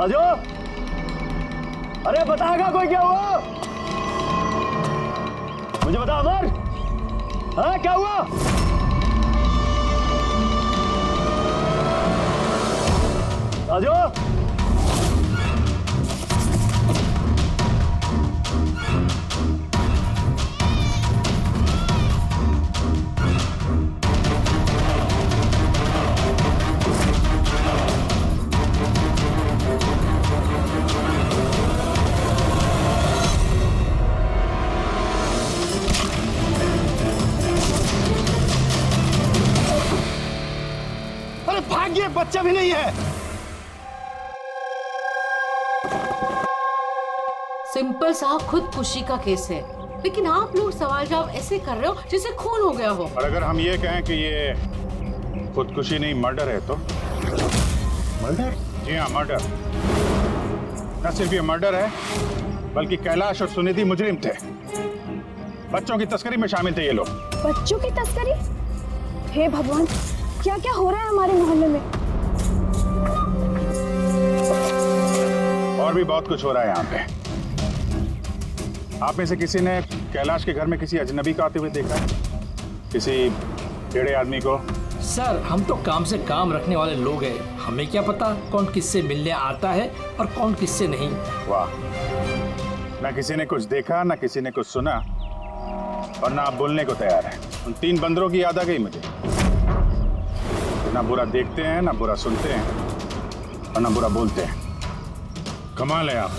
राजू, अरे बताएगा कोई क्या हुआ? मुझे बता अमर, हाँ क्या हुआ? राजू, भाग्य बच्चा भी नहीं है। सिंपल सा खुदकुशी का केस है, लेकिन आप लोग सवाल जवाब ऐसे कर रहे हो जैसे खून हो गया हो। और अगर हम ये कहें कि ये खुदकुशी नहीं मर्डर है तो? मर्डर? जी हाँ, मर्डर। न सिर्फ ये मर्डर है, बल्कि कैलाश और सुनिधि मुजरिम थे। बच्चों की तस्करी में शामिल थे ये लोग। बच्चों की तस्करी? हे भगवान, क्या क्या हो रहा है हमारे मोहल्ले में? और भी बहुत कुछ हो रहा है यहाँ पे। आप में से किसी ने कैलाश के घर में किसी अजनबी को आते हुए देखा है? किसी टेढ़े आदमी को? सर, हम तो काम से काम रखने वाले लोग हैं, हमें क्या पता कौन किससे मिलने आता है और कौन किससे नहीं। वाह, ना किसी ने कुछ देखा, ना किसी ने कुछ सुना, और ना आप बोलने को तैयार है। उन 3 बंदरों की याद आ गई मुझे। ना बुरा देखते हैं, ना बुरा सुनते हैं, और ना बुरा बोलते हैं। कमाल है आप।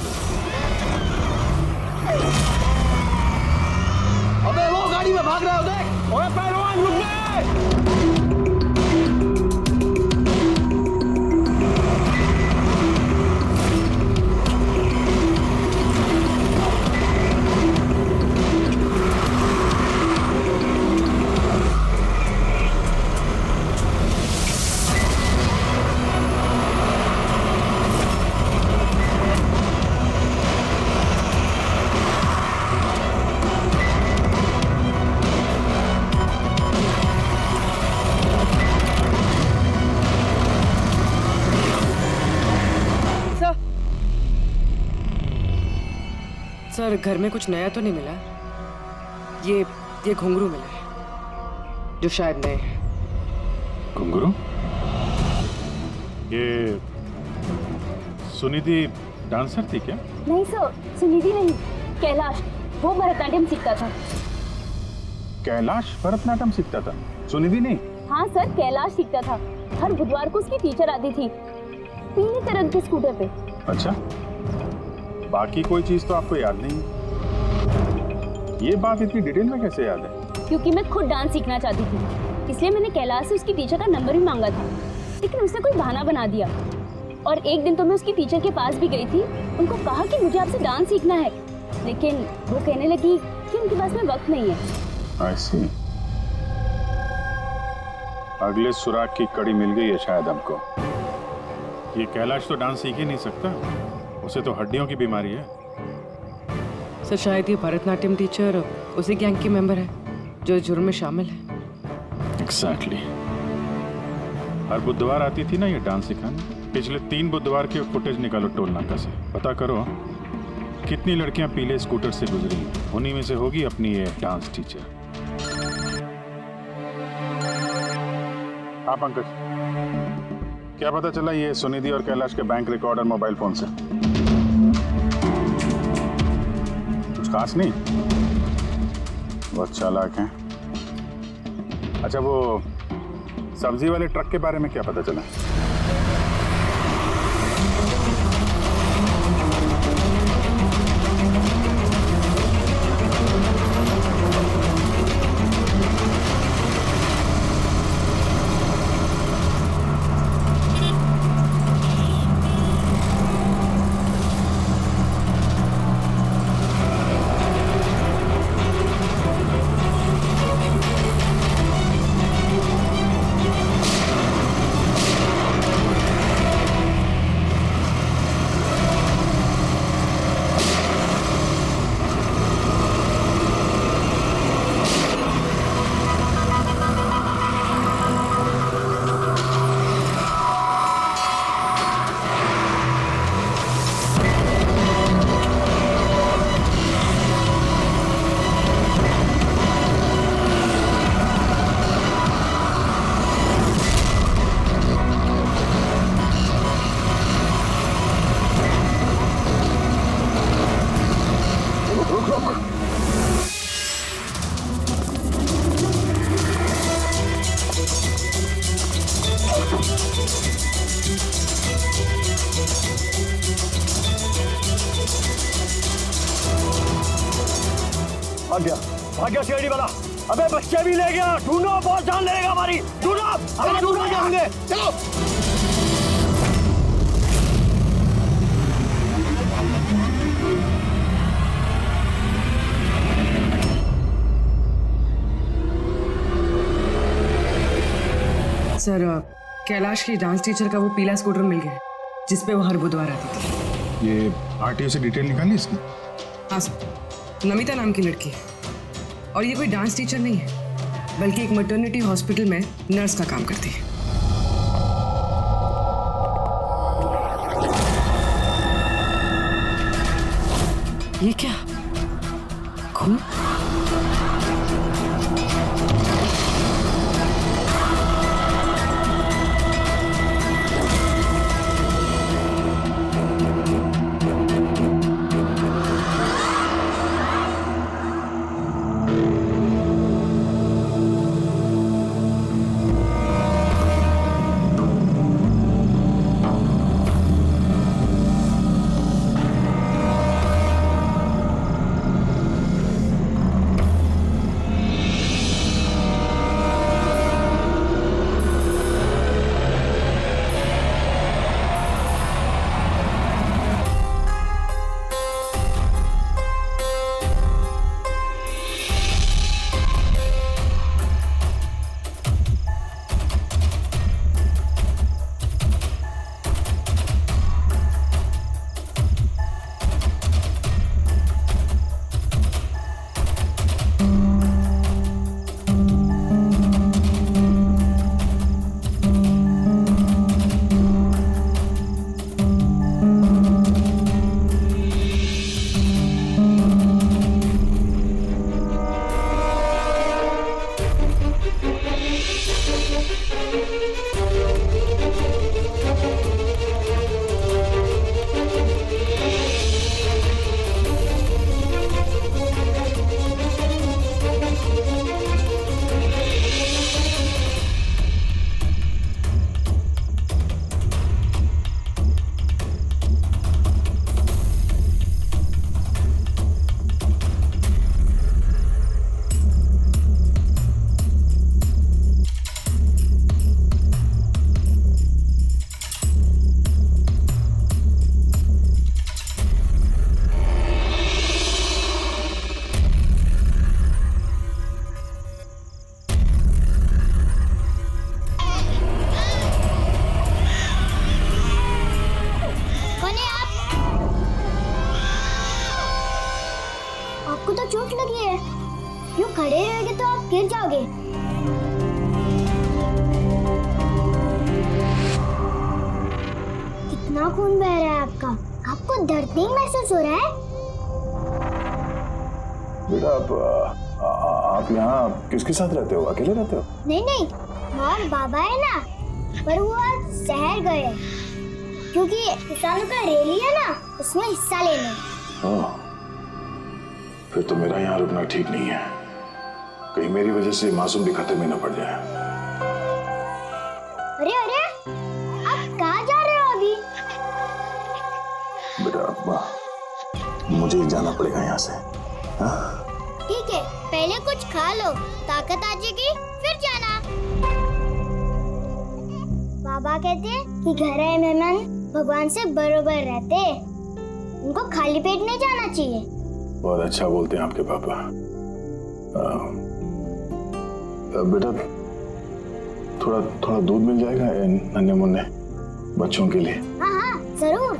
अबे वो गाड़ी में भाग रहा है, देख। ओए पहलवान, रुक गए। सर, घर में कुछ नया तो नहीं मिला? ये घुंघरू मिला है, जो शायद नए हैं। घुंघरू? ये सुनिधि डांसर थी क्या? नहीं सर, सुनिधि नहीं, कैलाश। वो भरतनाट्यम सीखता था। कैलाश भरतनाट्यम सीखता था, सुनिधि नहीं? हाँ सर, कैलाश सीखता था। हर बुधवार को उसकी टीचर आती थी, पीले रंग के स्कूटर पे। अच्छा, बाकी कोई चीज तो आपको याद नहीं है। ये बात इतनी डिटेल में कैसे याद है? क्योंकि मैं खुद डांस सीखना चाहती थी, इसलिए मैंने कैलाश से उसकी टीचर का नंबर भी मांगा था, लेकिन उसने कोई बहाना बना दिया। और एक दिन तो मैं उसकी टीचर के पास भी गई थी, उनको कहा कि मुझे आपसे डांस सीखना है, लेकिन वो कहने लगी कि उनके पास में वक्त नहीं है। I see। अगले सुराग की कड़ी मिल गई है शायद हमको। ये कैलाश तो डांस सीख ही नहीं सकता, उसे तो हड्डियों की बीमारी है। सर, शायद ये भरतनाट्यम टीचर उसी गैंग की मेंबर है जो जुर्म में शामिल है। एग्जैक्टली। हर बुधवार आती थी ना ये डांस सिखाने। पिछले 3 बुधवार के फुटेज निकालो टोल नाका से, पता करो कितनी लड़कियां पीले स्कूटर से गुजरी। उन्हीं में से होगी अपनी ये डांस टीचर। हाँ पंकज, क्या पता चला ये सुनिधि और कैलाश के बैंक रिकॉर्ड और मोबाइल फोन से? कुछ खास नहीं, बहुत चालाक हैं। अच्छा, वो सब्जी वाले ट्रक के बारे में क्या पता चला? भाग गया सीआईडी वाला। अबे बच्चे भी ले गया, ढूंढो, बहुत जान लेगा हमारी, ढूंढो, अरे ढूंढो जाएंगे, चलो। सर कैलाश की डांस टीचर का वो पीला स्कूटर मिल गया जिसपे वो हर बुधवार आती थी। ये आरटीओ से डिटेल निकाली इसकी? हाँ सर, नमिता नाम की लड़की है और ये कोई डांस टीचर नहीं है बल्कि एक मैटरनिटी हॉस्पिटल में नर्स का काम करती है। ये क्या खून? चोट लगी है, यूं खड़े रहेंगे तो आप गिर जाओगे। कितना खून बह रहा है आपका, आपको दर्द नहीं महसूस हो रहा है? बेटा आप यहाँ किसके साथ रहते हो, अकेले रहते हो? नहीं, माँ और बाबा है ना, पर वो आज शहर गए क्योंकि किसानों का रैली है ना, उसमें हिस्सा लेने। हाँ, फिर तो मेरा यहाँ रुकना ठीक नहीं है, कहीं मेरी वजह से मासूम भी खतरे में न पड़ जाए। अरे आप कहाँ जा रहे हो अभी? बेटा मुझे जाना पड़ेगा यहाँ से। हाँ? ठीक है, पहले कुछ खा लो, ताकत आ जाएगी फिर जाना। बाबा कहते हैं कि घर आए मेहमान भगवान से बरोबर रहते, उनको खाली पेट नहीं जाना चाहिए। बहुत अच्छा बोलते हैं आपके पापा। बेटा थोड़ा दूध मिल जाएगा नन्हे मुन्ने बच्चों के लिए? हाँ जरूर।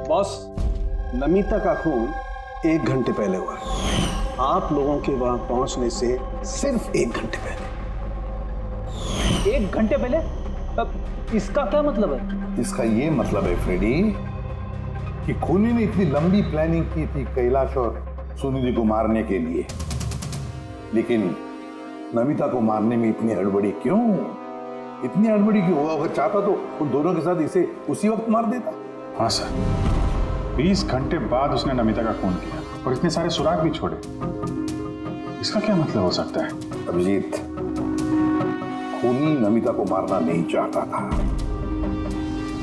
बॉस, नमिता का खून 1 घंटे पहले हुआ, आप लोगों के वहां पहुंचने से सिर्फ 1 घंटे पहले। 1 घंटे पहले? अब इसका क्या मतलब है? इसका ये मतलब है फ्रेडी कि खूनी ने इतनी लंबी प्लानिंग की थी कैलाश और सुनिधि को मारने के लिए, लेकिन नमिता को मारने में इतनी हड़बड़ी क्यों? इतनी हड़बड़ी क्यों? वो अगर चाहता तो उन दोनों के साथ इसे उसी वक्त मार देता। हाँ सर, 20 घंटे बाद उसने नमिता का खून किया और इतने सारे सुराग भी छोड़े। इसका क्या मतलब हो सकता है? अभिजीत, खूनी नमिता को मारना नहीं चाहता था।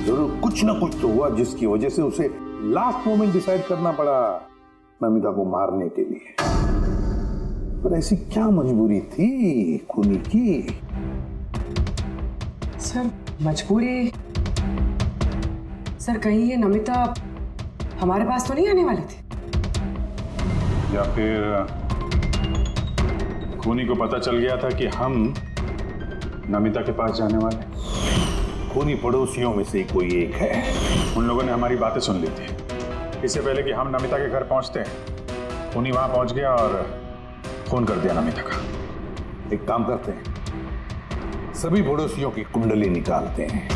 जरूर कुछ ना कुछ तो हुआ जिसकी वजह से उसे लास्ट मोमेंट डिसाइड करना पड़ा नमिता को मारने के लिए। पर ऐसी क्या मजबूरी थी खूनी की? सर मजबूरी, सर कहीं ये नमिता हमारे पास तो नहीं आने वाली थी? या फिर खूनी को पता चल गया था कि हम नमिता के पास जाने वाले? खूनी पड़ोसियों में से कोई एक है। उन लोगों ने हमारी बातें सुन ली थी। इससे पहले कि हम नमिता के घर पहुंचते, खूनी वहां पहुंच गया और फोन कर दिया नमिता का। एक काम करते हैं, सभी पड़ोसियों की कुंडली निकालते हैं।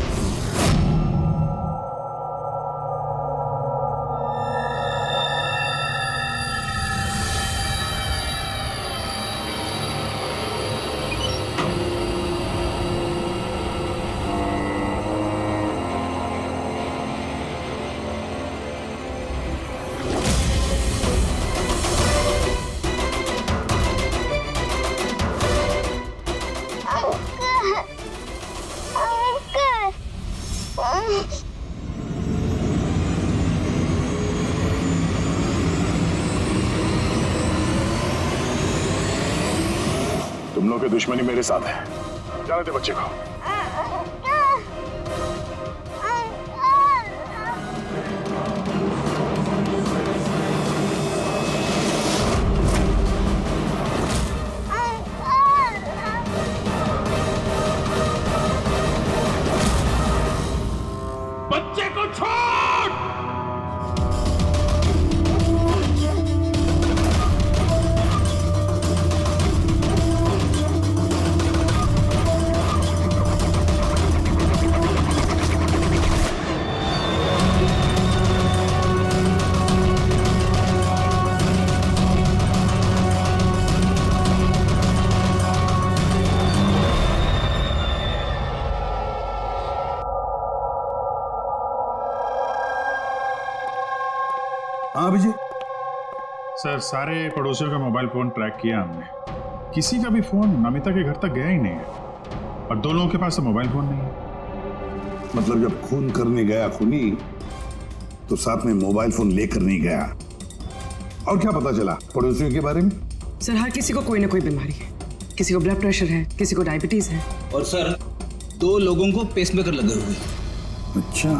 तुम लोग की दुश्मनी मेरे साथ है। जाने दे बच्चे को। बच्चे को छोड़। हाँ अभिजीत। सर, सारे पड़ोसियों का मोबाइल फोन ट्रैक किया हमने। किसी का भी फोन नमिता के घर तक गया ही नहीं है और 2 लोगों के पास तो मोबाइल फोन नहीं है। मतलब जब खून करने गया खूनी तो साथ में मोबाइल फोन लेकर नहीं गया। और क्या पता चला पड़ोसियों के बारे में? सर हर किसी को कोई ना कोई बीमारी है। किसी को ब्लड प्रेशर है, किसी को डायबिटीज है। और सर 2 लोगों को पेसमेकर लगे हुए। अच्छा,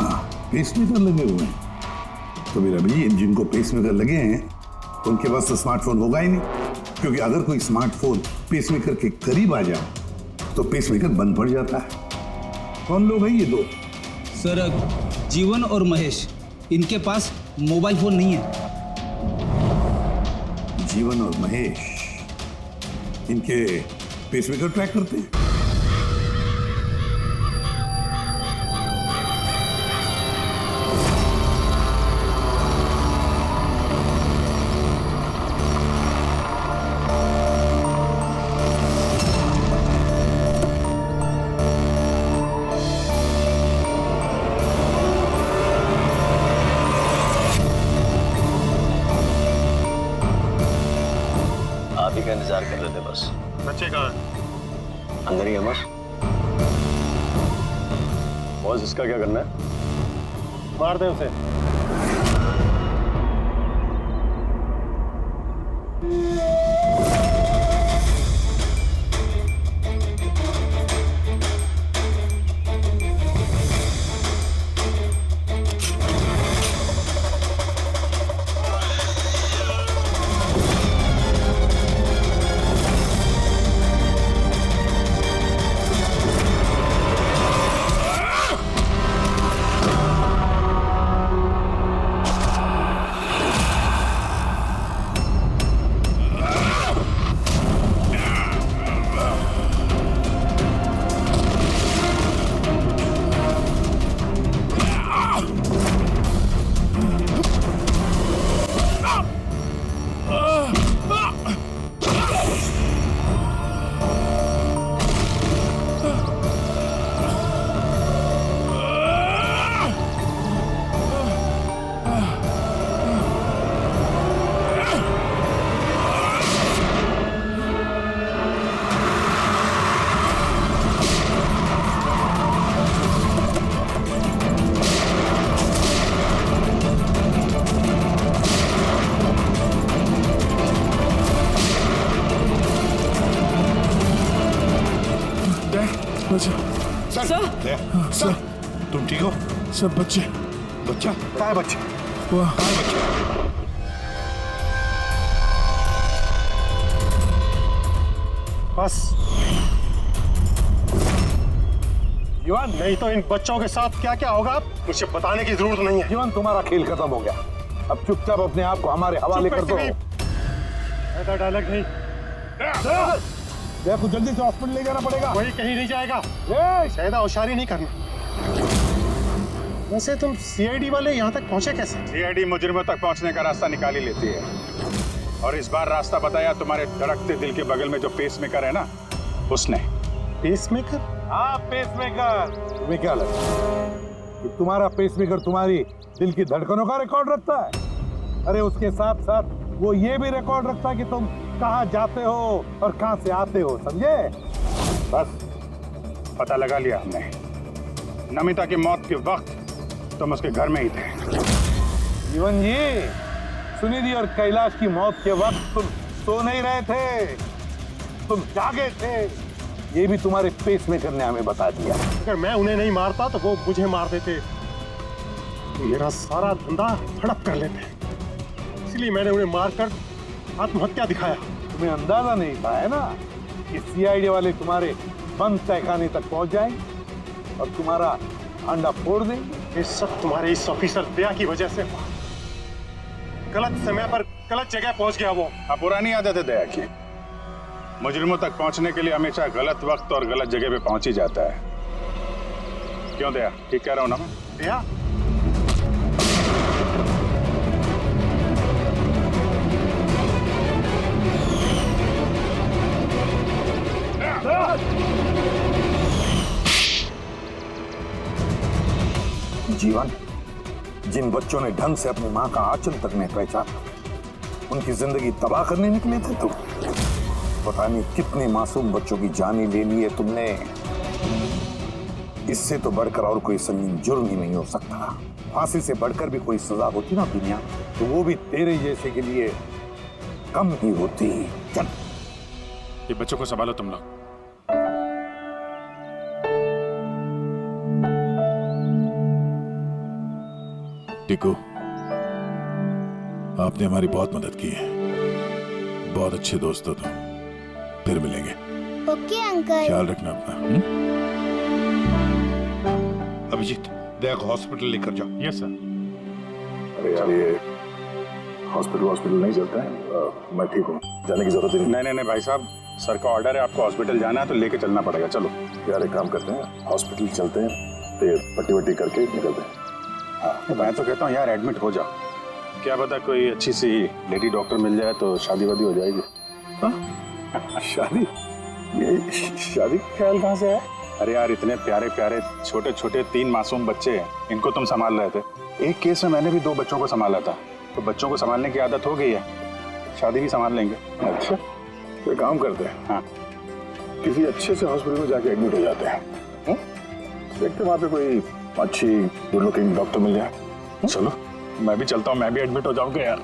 पेसमेकर लगे हुए हैं। तो मेरा भाई जिनको पेसमेकर लगे हैं उनके पास तो स्मार्टफोन होगा ही नहीं, क्योंकि अगर कोई स्मार्टफोन पेसमेकर के करीब आ जाए तो पेसमेकर बंद पड़ जाता है। कौन लोग हैं ये 2? सर जीवन और महेश, इनके पास मोबाइल फोन नहीं है। जीवन और महेश इनके पेसमेकर ट्रैक करते हैं। का इंतजार कर रहे थे बस। बच्चे का अंदर ही है बस। बॉस, इसका क्या करना है? मार दे उसे। सर तुम ठीक हो? सब बच्चे बच्चा कहाँ है? बच्चे वाह कहाँ है बच्चे? बस युवान, नहीं तो इन बच्चों के साथ क्या क्या होगा मुझे बताने की जरूरत नहीं है। जीवन, तुम्हारा खेल खत्म हो गया। अब चुपचाप अपने आप को हमारे हवाले कर दो। ऐसा डायलॉग नहीं। देखो जल्दी से हॉस्पिटल ले जाना पड़ेगा। कोई कहीं नहीं जाएगा। ज्यादा होशियारी नहीं करना। वैसे तुम सीआईडी वाले यहाँ तक पहुँचे कैसे? सीआईडी मुजरिमों तक पहुंचने का रास्ता निकाल ही लेती है। और इस बार रास्ता बताया तुम्हारे धड़कते दिल के बगल में जो पेसमेकर है ना, उसने। पेसमेकर? हाँ, पेसमेकर। तुम्हें क्या लगता है कि तुम्हारा पेसमेकर तुम्हारी दिल की धड़कनों का रिकॉर्ड रखता है? अरे उसके साथ साथ वो ये भी रिकॉर्ड रखता है कि तुम कहाँ जाते हो और कहाँ से आते हो, समझे? बस पता लगा लिया हमने। नमिता की मौत के वक्त तुम उसके घर में ही थे। जीवन जी, सुनिधि और कैलाश की मौत के वक्त तुम सो नहीं रहे थे, तुम जागे थे। ये भी तुम्हारे पेसमेकर ने हमें बता दिया। अगर मैं उन्हें नहीं मारता तो वो मुझे मार देते। मेरा सारा धंधा हड़प कर लेते। इसलिए मैंने उन्हें मारकर आत्महत्या दिखाया। तुम्हें अंदाजा नहीं था, है ना, कि सीआईडी वाले तुम्हारे बंद तहखाने तक पहुंच जाएंगे और तुम्हारा अंडा फोड़ देंगे। ये सब तुम्हारे इस ऑफिसर दया की वजह से हुआ। गलत समय पर गलत जगह पहुंच गया वो। अब पुरानी आदत है दया की। मुजरिमों तक पहुंचने के लिए हमेशा गलत वक्त और गलत जगह पे पहुंच ही जाता है। क्यों दया? ठीक कह रहा हूं ना मैं? दया? जीवन, जिन बच्चों ने ढंग से अपनी मां का आंचल तक नहीं पहचाना, उनकी जिंदगी तबाह करने निकले थे तुम। पता नहीं कितने मासूम बच्चों की जान ले ली है तुमने। इससे तो बढ़कर और कोई संगीन जुर्म ही नहीं हो सकता। फांसी से बढ़कर भी कोई सजा होती ना दुनिया, तो वो भी तेरे जैसे के लिए कम ही होती। चल, ये बच्चों को संभालो तुम लोग। टिकू, आपने हमारी बहुत मदद की है। बहुत अच्छे दोस्त हो तुम। फिर मिलेंगे। Okay uncle. ख्याल रखना अपना। अभिजीत, देख हॉस्पिटल लेकर जाओ। Yes sir. अरे यार, ये हॉस्पिटल नहीं चलता है। मैं ठीक हूँ, जाने की जरूरत ही नहीं। नहीं भाई साहब, सर का ऑर्डर है, आपको हॉस्पिटल जाना है तो लेके चलना पड़ेगा। चलो यार, एक काम करते हैं, हॉस्पिटल चलते हैं, फिर पट्टी वट्टी करके निकलते हैं। हाँ, मैं तो कहता हूँ यार एडमिट हो जाओ। क्या पता कोई अच्छी सी लेडी डॉक्टर मिल जाए तो शादी वादी हो जाएगी। शादी? ये शादी का ख्याल कहाँ से है? अरे यार, इतने प्यारे प्यारे छोटे छोटे 3 मासूम बच्चे हैं, इनको तुम संभाल रहे थे। एक केस में मैंने भी 2 बच्चों को संभाला था, तो बच्चों को संभालने की आदत हो गई है, शादी भी संभाल लेंगे। अच्छा, तो एक काम करते हैं, हाँ, किसी अच्छे से हॉस्पिटल में जाके एडमिट हो जाते हैं। देखते हैं वहाँ पे कोई अच्छी गुड लुकिंग डॉक्टर मिल जाए। चलो मैं भी चलता हूँ, मैं भी एडमिट हो जाऊंगा यार।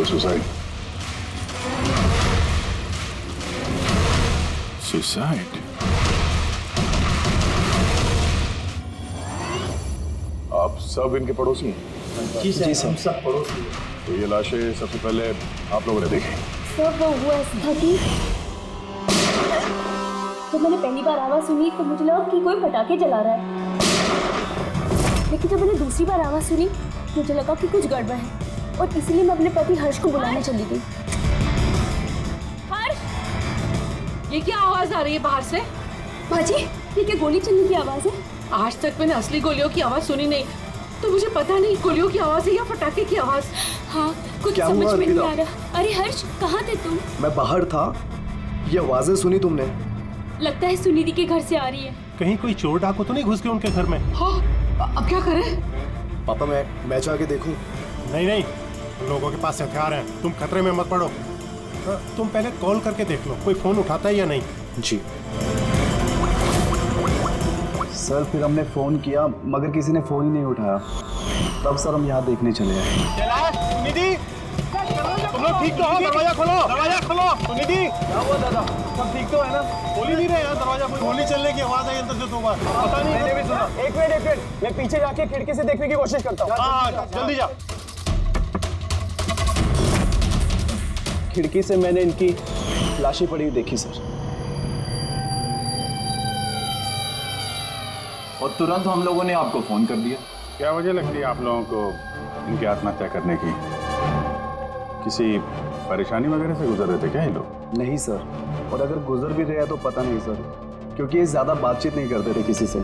सुसाइड। सुसाइड? सब इनके पड़ोसी हैं? जी सर, हम सब पड़ोसी हैं। तो ये लाशें सबसे पहले आप लोगों ने देखी? सर वो हुआ था कि जब मैंने पहली बार आवाज सुनी तो मुझे लगा कि कोई पटाखे जला रहा है, लेकिन जब मैंने दूसरी बार आवाज सुनी मुझे लगा कि कुछ गड़बड़ है और इसलिए मैं अपने पति हर्ष को बुलाने चली गई। हर्ष, ये क्या आवाज आ रही है बाहर से? भाजी ये क्या गोली चलने की आवाज है? आज तक मैंने असली गोलियों की आवाज सुनी नहीं, तो मुझे पता नहीं गोलियों की आवाज है या पटाखे की आवाज। हाँ, कुछ समझ में नहीं आ रहा। अरे हर्ष, कहाँ थे तुम? मैं बाहर था। ये आवाजें सुनी तुमने? लगता है सुनिधि के घर से आ रही है। कहीं कोई चोर डाकू तो नहीं घुस गए उनके घर में? हाँ, अब क्या करें? पापा मैं जाके देखूं? नहीं नहीं, उन लोगों के पास हथियार हैं, तुम खतरे में मत पड़ो। तुम पहले कॉल करके देख लो कोई फोन उठाता है या नहीं। जी सर, फिर हमने फोन किया मगर किसी ने फोन ही नहीं उठाया। तब सर हम यहाँ देखने चले आए। सुनिधि, तुम लोग ठीक तो हो? दरवाजा खोलो, दरवाजा खोलो। सुनिधि, क्या हुआ दादा? सब ठीक तो है ना? खोल ही नहीं रहे यार दरवाजा। गोली चलने की आवाज आई अंदर से 2 बार। पता नहीं। मैंने भी सुना। एक मिनट, मैं पीछे जाके खिड़की से देखने की कोशिश करता हूँ। हाँ, जल्दी जा। खिड़की से मैंने इनकी लाशें पड़ी हुई देखी सर, और तुरंत हम लोगों ने आपको फोन कर दिया। क्या वजह लगती है आप लोगों को इनकी आत्महत्या करने की? किसी परेशानी वगैरह से गुजर रहे थे क्या ये लोग? नहीं सर, और अगर गुजर भी रहा तो पता नहीं सर, क्योंकि ये ज्यादा बातचीत नहीं करते थे किसी से,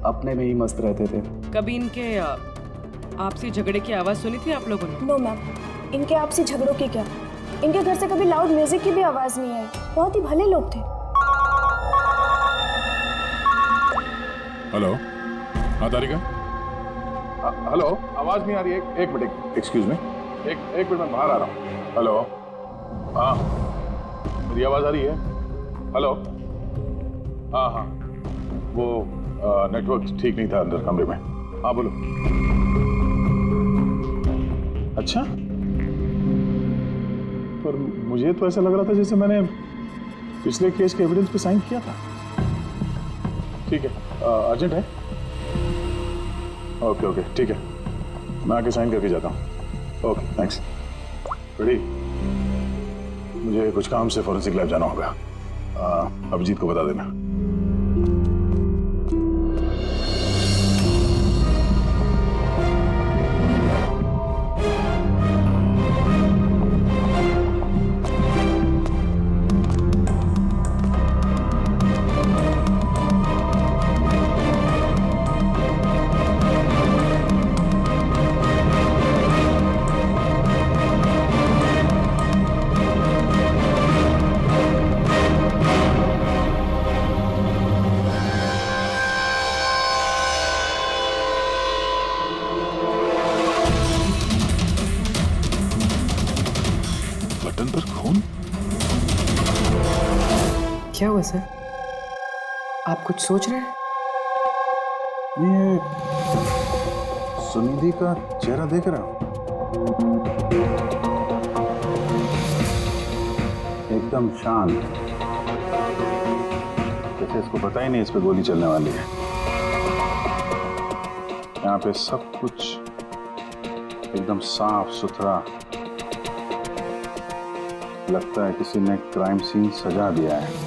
अपने में ही मस्त रहते थे। कभी इनके आपसी झगड़े की आवाज सुनी थी आप लोगों ने? नो मैम, इनके आपसी झगड़ों की क्या, इनके घर से कभी लाउड म्यूजिक की भी आवाज नहीं आई। बहुत ही भले लोग थे। हेलो, हाँ तारिका? हेलो, आवाज नहीं आ रही है। एक मिनट, एक्सक्यूज मी, एक मिनट, मैं बाहर आ रहा हूँ। हेलो, हाँ मेरी आवाज आ रही है? हेलो, हाँ, वो नेटवर्क ठीक नहीं था अंदर कमरे में। हाँ बोलो। अच्छा, पर मुझे तो ऐसा लग रहा था जैसे मैंने पिछले केस के एविडेंस पे साइन किया था। ठीक है, अर्जेंट है? ओके, ठीक है, मैं आके साइन करके जाता हूँ। Okay, thanks. रेडी? मुझे कुछ काम से फॉरेंसिक लैब जाना होगा। अभिजीत को बता देना। क्या हुआ सर? आप कुछ सोच रहे हैं? ये सुनिधि का चेहरा देख रहा हूं, एकदम शांत, जैसे इसको पता ही नहीं इस पे गोली चलने वाली है। यहाँ पे सब कुछ एकदम साफ सुथरा, लगता है किसी ने क्राइम सीन सजा दिया है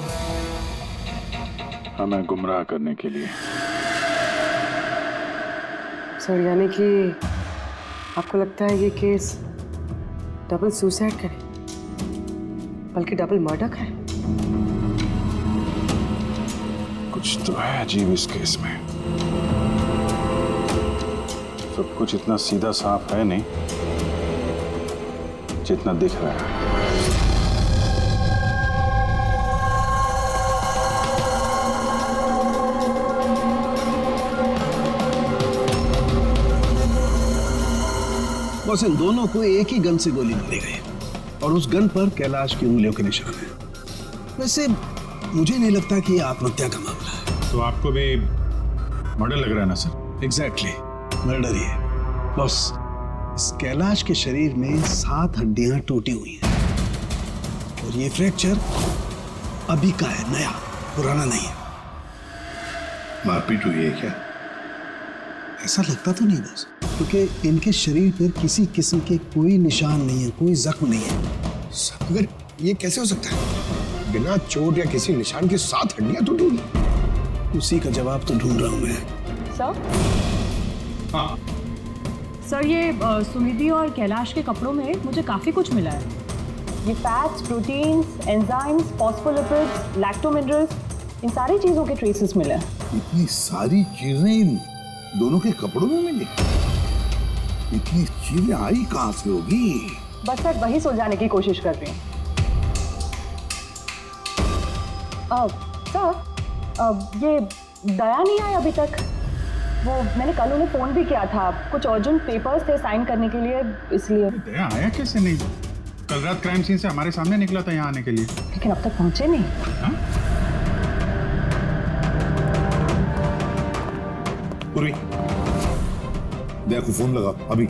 हमें गुमराह करने के लिए। सर, यानी कि आपको लगता है ये केस डबल सुसाइड का नहीं बल्कि डबल मर्डर का है? कुछ तो है अजीब इस केस में। सब कुछ इतना सीधा साफ है नहीं जितना दिख रहा है। बस इन दोनों को एक ही गन से गोली मारी गई और उस गन पर कैलाश की उंगलियों के निशान है। वैसे मुझे नहीं लगता कि ये आत्महत्या का मामला है। तो आपको भी मर्डर लग रहा है ना सर? एग्जैक्टली, मर्डर ही है। बस इस कैलाश के शरीर में 7 हड्डियां टूटी हुई हैं और ये फ्रैक्चर अभी का है, नया, पुराना नहीं है। मारपीट हुई है क्या? ऐसा लगता तो नहीं बॉस, क्योंकि इनके शरीर पर किसी किस्म के कोई निशान नहीं है, कोई जख्म नहीं है। सर मगर ये कैसे हो सकता है? बिना चोट या किसी निशान के 7 हड्डियां टूटी हुई। उसी का जवाब तो ढूंढ रहा हूं मैं। सर हाँ सर, ये सुनिधि और कैलाश के कपड़ों में मुझे काफ़ी कुछ मिला है। ये फैट्स, प्रोटीन्स, एंजाइम्स, फॉस्फोलिपिड्स, लैक्टोमिनरल्स, इन सारी चीज़ों के ट्रेसेस मिले हैं। इतनी सारी चीजें इन दोनों के कपड़ों में मिली? इतनी चीजें आई कहां से होगी? बस सर वही सुलझाने की कोशिश कर रही हूँ। सर ये दया नहीं आई अभी तक। वो मैंने कल उन्हें फ़ोन भी किया था, कुछ अर्जेंट पेपर्स थे साइन करने के लिए, इसलिए। दया आया कैसे नहीं? कल रात क्राइम सीन से हमारे सामने निकला था यहाँ आने के लिए। लेकिन अब तक पहुंचे नहीं। पूर्वी, दया को फोन लगा अभी।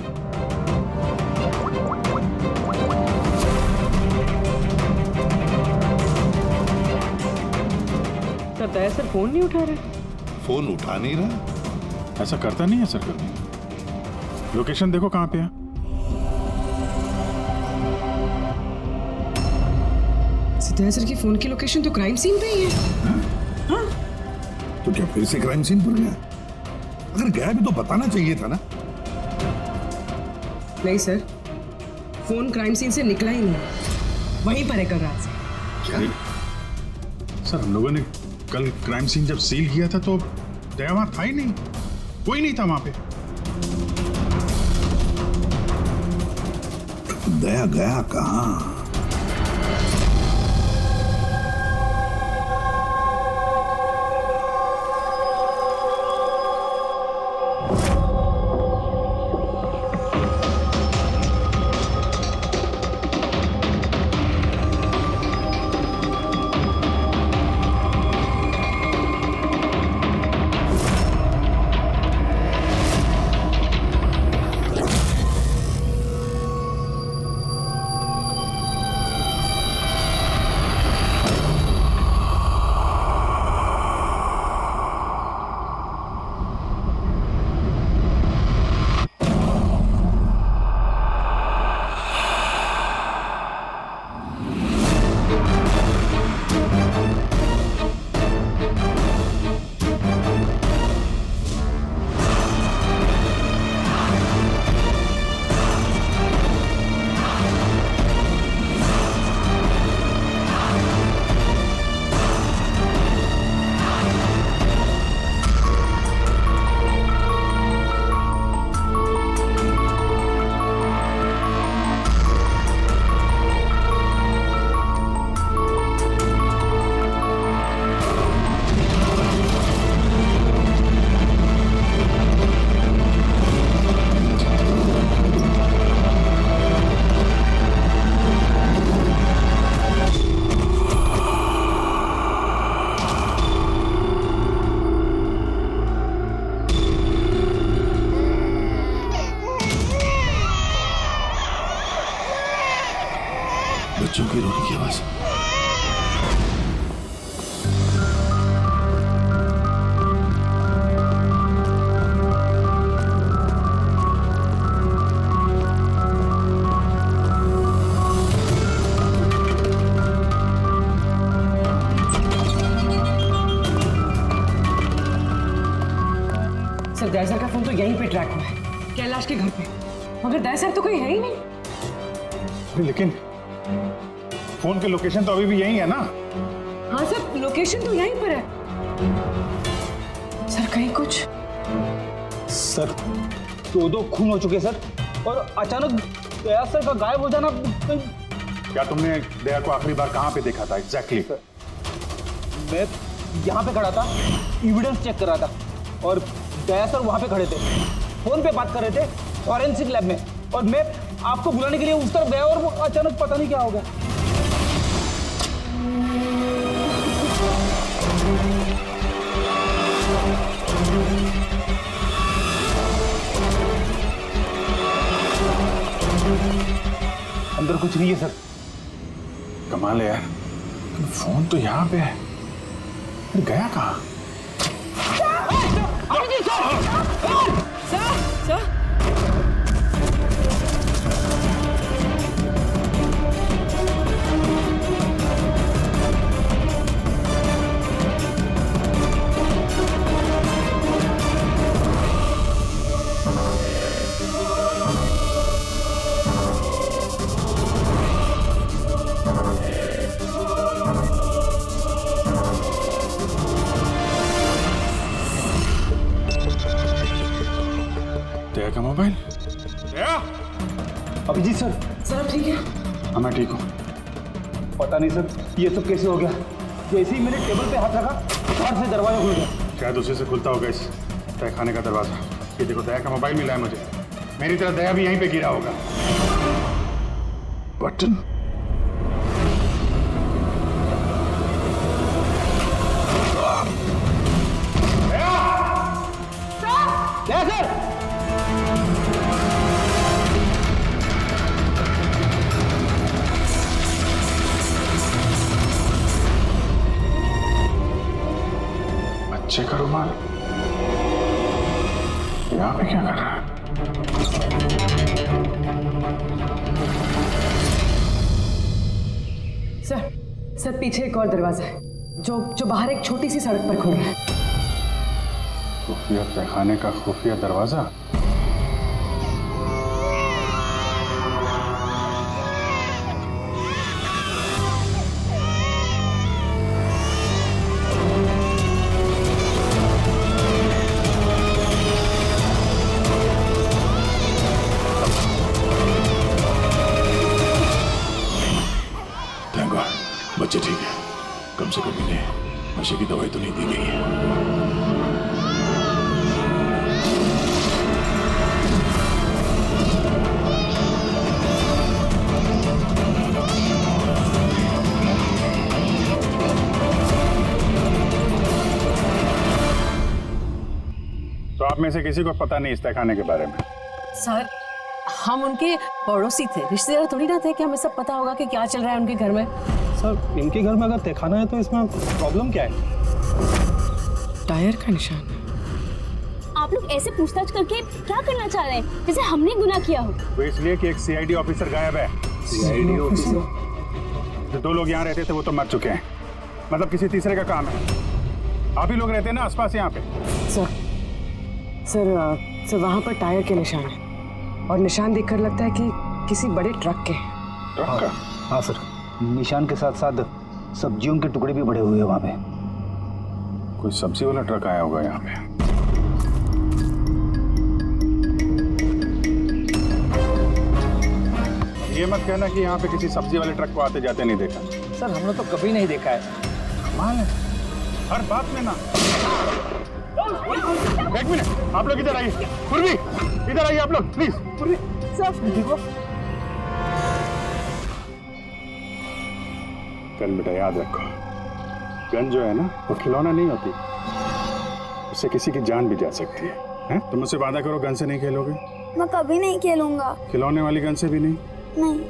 सर दया सर फोन नहीं उठा रहे। फोन उठा नहीं रहा? ऐसा करता नहीं है सर कभी। लोकेशन देखो कहाँ पे है। दया सर की फोन की लोकेशन तो क्राइम सीन पे ही है। हाँ? तो क्या फिर से क्राइम सीन पर गया? अगर गया भी तो बताना चाहिए था ना। नहीं सर, फोन क्राइम सीन से निकला ही नहीं, वहीं पर है कल रात से। क्या? सर हम लोगों ने कल क्राइम सीन जब सील किया था तो दया वहां था ही नहीं, कोई नहीं था वहां पे। दया गया कहाँ? बच्चों की रोने की आवाज। सर दया सर का फोन तो यहीं पे ट्रैक हुआ है, कैलाश के घर पे, मगर दया सर तो कोई है ही नहीं। लेकिन फोन के लोकेशन तो अभी भी यही है ना? हाँ सर, लोकेशन तो यहीं पर है। सर कहीं कुछ? सर 2 खून हो चुके सर, और अचानक दया सर का गायब हो जाना। क्या तुमने दया को आखिरी बार कहाँ पे देखा था एग्जैक्टली? मैं यहाँ पे खड़ा था, एविडेंस चेक कर रहा था, और दया सर वहाँ पे खड़े थे, फोन पे बात कर रहे थे फॉरेंसिक लैब में, और मैं आपको बुलाने के लिए उस तरफ गया और वो अचानक पता नहीं क्या हो गया। अंदर कुछ नहीं है सर। कमाल है यार, फोन तो यहाँ पे है, गया कहाँ? सर दया का मोबाइल। दया, अभिजीत सर। सर आप ठीक है? हाँ मैं ठीक हूँ। पता नहीं सर ये सब कैसे हो गया। जैसे ही मैंने टेबल पे हाथ रखा फट से दरवाजा खुल गया। शायद उसी से खुलता होगा इस तहखाने का दरवाजा। ये देखो दया का मोबाइल मिला है मुझे। मेरी तरह दया भी यहीं पे गिरा होगा। बटन। क्या सर? बच्चे का रुमाल यहाँ पे क्या कर रहा है? सर पीछे एक और दरवाजा है जो बाहर एक छोटी सी सड़क पर खुल रहा है। खुफिया तहखाने का खुफिया दरवाजा। बच्चे ठीक है, कम से कम इन्हें नशे की दवाई तो नहीं दी गई है। तो आप में से किसी को पता नहीं इस तहखाने के बारे में? सर हम उनके पड़ोसी थे, रिश्तेदार थोड़ी ना थे कि हमें सब पता होगा कि क्या चल रहा है उनके घर में। सर इनके घर में अगर तहखाना है तो इसमें प्रॉब्लम क्या है? टायर का निशान। आप लोग ऐसे पूछताछ करके क्या करना चाह रहे हैं, जैसे हमने गुनाह किया हो? वो इसलिए कि एक सीआईडी ऑफिसर गायब है। CID officer? जो 2 लोग यहाँ रहते थे वो तो मर चुके हैं। मतलब किसी तीसरे का काम है। आप ही लोग रहते हैं ना आसपास यहाँ पे? सर वहाँ पर टायर के निशान है और निशान देखकर लगता है कि किसी बड़े ट्रक के हैं। ट्रक का? हाँ सर, निशान के साथ साथ सब्जियों के टुकड़े भी बड़े हुए हैं वहाँ पे। कोई सब्जी वाला ट्रक आया होगा यहाँ पे। ये मत कहना कि यहाँ पे किसी सब्जी वाले ट्रक को आते जाते नहीं देखा। सर हमने तो कभी नहीं देखा है। कमाल है, हर बात में ना। एक मिनट, आप लोग इधर आइए। पूर्वी इधर आइए आप लोग प्लीज। पूर्वी सर देखो। गन बेटा याद रखो, गन जो है ना वो खिलौना नहीं होती, उससे किसी की जान भी जा सकती है, हैं? तुम मुझसे वादा करो गन से नहीं खेलोगे। मैं कभी नहीं खेलूंगा। खिलौने वाली गन से भी नहीं? नहीं।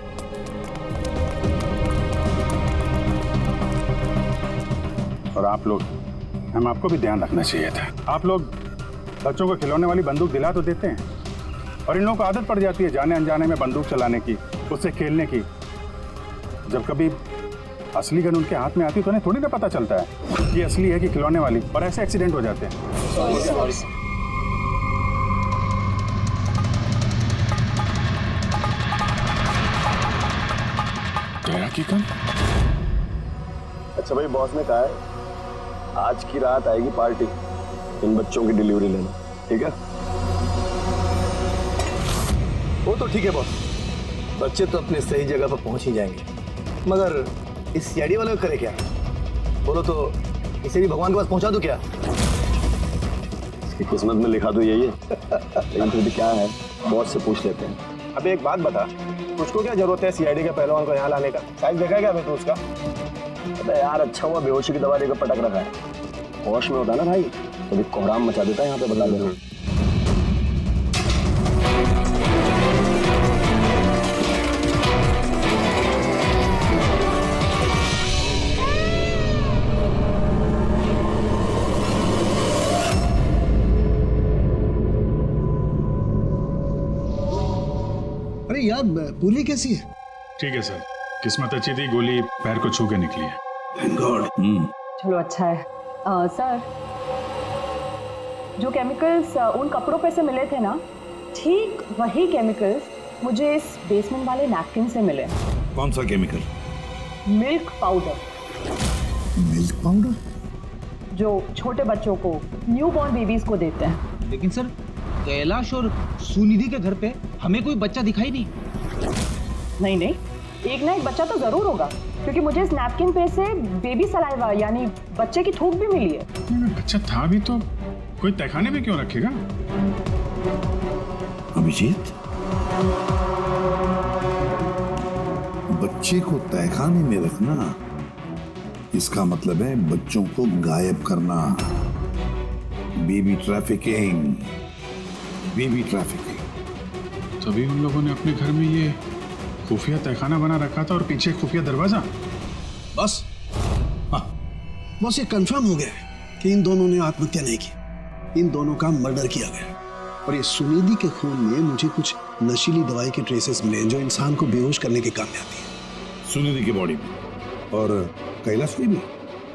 और आप लोग, हम आपको भी ध्यान रखना चाहिए था। आप लोग बच्चों को खिलौने वाली बंदूक दिला तो देते हैं, और इन लोगों को आदत पड़ जाती है जाने अनजाने में बंदूक चलाने की, उससे खेलने की। जब कभी असली गन उनके हाथ में आती है तो उन्हें थोड़ी ना पता चलता है कि असली है कि खिलौने वाली, और ऐसे एक्सीडेंट हो जाते हैं। दया की गन? अच्छा भाई, बॉस ने कहा है आज की रात आएगी पार्टी, इन बच्चों की डिलीवरी लेना, ठीक है? वो तो ठीक है बॉस, बच्चे तो अपने सही जगह पर पहुंच ही जाएंगे, मगर इस सीआईडी वाले को करे क्या? बोलो तो इसे भी भगवान के पास पहुंचा दो क्या? इसकी किस्मत में लिखा तो यही है। लेकिन फिर भी क्या है, बॉस से पूछ लेते हैं। अब एक बात बता, तुझको क्या जरूरत है सीआईडी के पहलवान को यहाँ लाने का? साइज देखा क्या अभी तू उसका? अबे यार, अच्छा हुआ बेहोशी की दवा देकर पटक रखा है। होश में होता ना भाई तो भी कोहराम मचा देता है यहाँ पे, बता दे। पूरी कैसी है? ठीक है सर, किस्मत अच्छी थी, गोली पैर को छू के निकली है। Thank God. चलो अच्छा है। सर, जो केमिकल्स उन कपड़ों पे से मिले थे ना, ठीक वही केमिकल्स मुझे इस बेसमेंट वाले नैपकिन से मिले। कौन सा chemical? Milk powder. Milk powder? जो छोटे बच्चों को, न्यूबॉर्न बेबीज को देते हैं। लेकिन सर, कैलाश और सुनिधि के घर पे हमें कोई बच्चा दिखाई नहीं। नहीं, एक ना एक बच्चा तो जरूर होगा, क्योंकि मुझे इस नैपकिन पे से बेबी सलाइवा यानी बच्चे की थूक भी मिली है। बच्चा था भी तो कोई तहखाने में क्यों रखेगा? अभिजीत, बच्चे को तहखाने में रखना, इसका मतलब है बच्चों को गायब करना। Baby trafficking, baby trafficking. तभी उन लोगों ने अपने घर में ये खुफिया तहखाना बना रखा था और पीछे खुफिया दरवाजा। बस हाँ, बस ये कंफर्म हो गया कि इन दोनों ने आत्महत्या नहीं की, इन दोनों का मर्डर किया गया। और ये सुनिधि के खून में मुझे कुछ नशीली दवाई के ट्रेसेस मिले जो इंसान को बेहोश करने के काम में आती है। सुनिधि की बॉडी में और कैलाश की भी?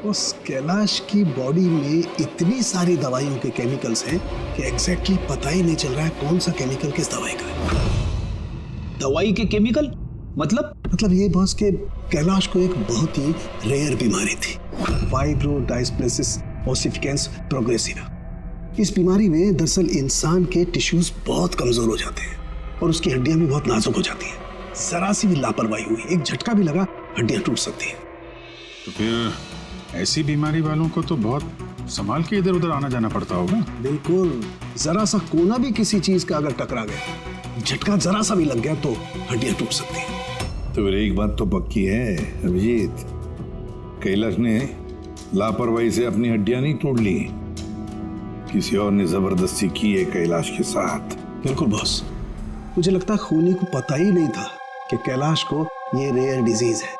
उस कैलाश की बॉडी में इतनी सारी दवाइयों के केमिकल्स हैं कि एग्जैक्टली पता ही नहीं चल रहा है कौन सा केमिकल किस दवाई का है। दवाई के केमिकल? मतलब ये बॉस के कैलाश को एक बहुत ही रेयर बीमारी थी, फाइब्रोडायस्प्लेसिस ओसिफिकेंस प्रोग्रेसिवा। इस बीमारी में दरअसल इंसान के टिश्यूज बहुत कमजोर हो जाते हैं और उसकी हड्डियां भी बहुत नाजुक हो जाती हैं। जरा सी भी लापरवाही हुई, एक झटका भी लगा, हड्डियां टूट सकती हैं। तो फिर ऐसी बीमारी वालों को तो बहुत संभाल के इधर उधर आना जाना पड़ता होगा। बिल्कुल, जरा सा कोना भी किसी चीज का अगर टकरा गया, झटका जरा सा भी लग गया तो हड्डियां टूट सकती हैं। तो फिर एक बात तो पक्की है अभिजीत, कैलाश ने लापरवाही से अपनी हड्डियां नहीं तोड़ ली, किसी और ने जबरदस्ती की है कैलाश के साथ। बिल्कुल बॉस, मुझे लगता है खूनी को पता ही नहीं था कि कैलाश को ये रेयर डिजीज है।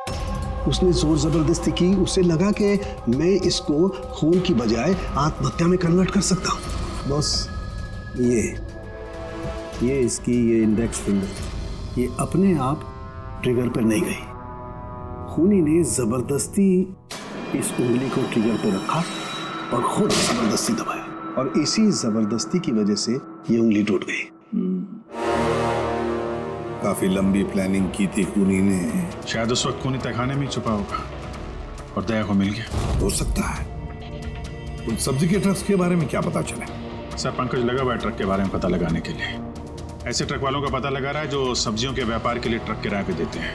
उसने जोर जबरदस्ती की, उसे लगा कि मैं इसको खून की बजाय आत्महत्या में कन्वर्ट कर सकता हूँ। बॉस, ये इसकी ये इंडेक्स फिंगर ये अपने आप ट्रिगर पर नहीं गई, खूनी ने जबरदस्ती इस उंगली को ट्रिगर पर रखा और खुद जबरदस्ती दबाया, और इसी जबरदस्ती की वजह से ये उंगली टूट गई। काफी लंबी प्लानिंग की थी खूनी ने। शायद उस वक्त खूनी तहखाने में ही छुपा होगा और दया को मिल गया। हो सकता है। उन सब्जी के ट्रक्स के बारे में क्या पता चला? सर, पंकज लगा हुआ है ट्रक के बारे में पता लगाने के लिए। ऐसे ट्रक वालों का पता लगा रहा है जो सब्जियों के व्यापार के लिए ट्रक किराए पे देते हैं।